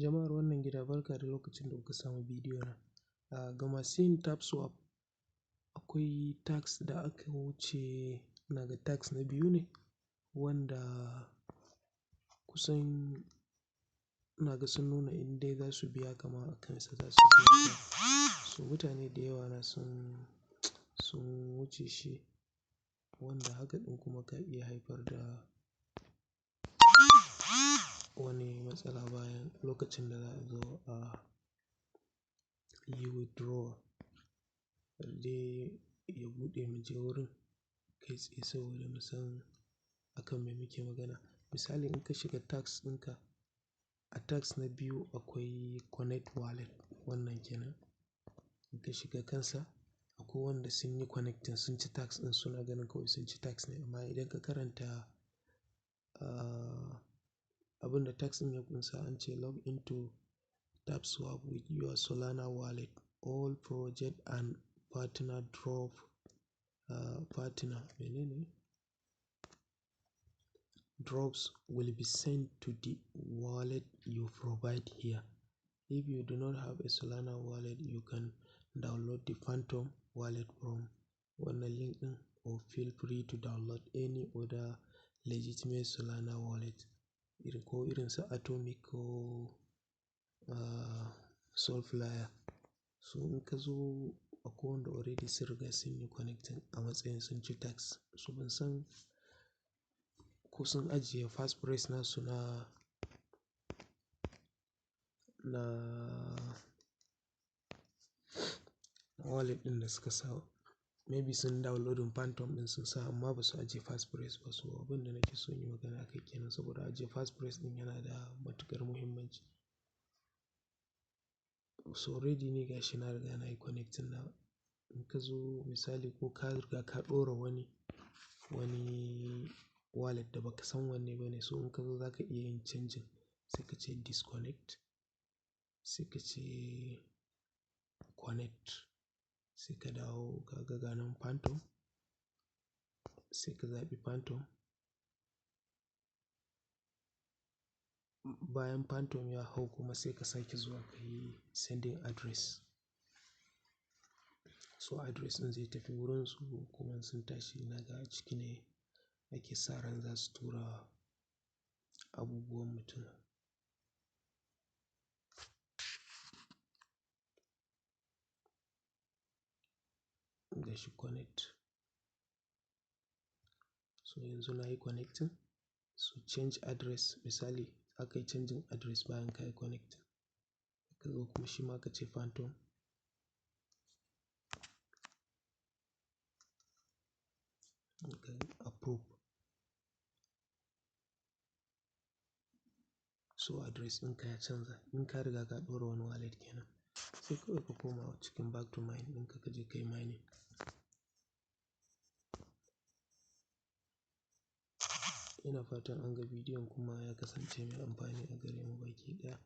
Jama'ar wannan gida barka da lokacin da kuka samu bidiyo na. Ga masu yin tapswap akwai tax da aka wuce, ina ga tax na biyu ne wanda kusan ina ga sun nuna in dai za su biya kamar a kansa za su biya. So mutane da yawa na sun wuce shi, wanda haka ɗin kuma ka iya haifar da wani matsala bayan lokacin da za a zo a yi withdrawal. Dai ya buɗe mu je wurin kai tsaye saboda mu san akan me muke magana. Misali in ka shiga tax ɗinka, a tax na biyu akwai connect wallet, wannan kenan. In ka shiga kansa akwai wanda sun yi connecting sun ci tax ɗin, suna ganin kawai sun ci tax ne, amma idan ka karanta abin da tax ɗin ya ƙunsa an ce log into tapswap with your Solana wallet. All project and partner drops will be sent to the wallet you provide here. If you do not have a Solana wallet, you can download the Phantom wallet from wannan link ɗin, or feel free to download any other legitimate Solana wallet irin su Atomic ko Soulflyer. So in ka zo akwai wanda already sun riga sun yi connecting a matsayin sun ci tax. So ban san ko sun ajiye fast price nasu na wallet ɗin da suka sa. Maybe sun downloading Phantom ɗin sun sa amma ba su ajiye fast price ba. So abin da nake so in yi magana akai kenan, saboda ajiye fast price ɗin yana da matuƙar muhimmanci. So already ni gashi na riga na yi connecting na. In ka zo misali ko ka riga ka ɗora wani wallet da baka san wanne bane, so in ka zo za ka iya yin changing, sai ka ce disconnect, sai ka ce connect, sai ka dawo ka ga ganan Phantom, sai ka zaɓi Phantom. Bayan Phantom ya hau kuma sai ka sake zuwa ka yi sending address. So address ɗin zai tafi wurin su, kuma sun tashi ina ga a ciki ne ake sa ran za su tura abubuwan mutum. Gashi connect. So yanzu na yi connecting. So change address, misali aka yi changing address bayan ka yi connecting. Ka zo kuma shi ma ka ce Phantom. Ka approve. So address ɗinka ya canza. In ka riga ka ɗora wani wallet kenan, sai kawai ka koma cikin back to mine ɗinka ka je ka yi mining. Ina fatan an ga bidiyon kuma ya kasance mai amfani a gare mu baki ɗaya.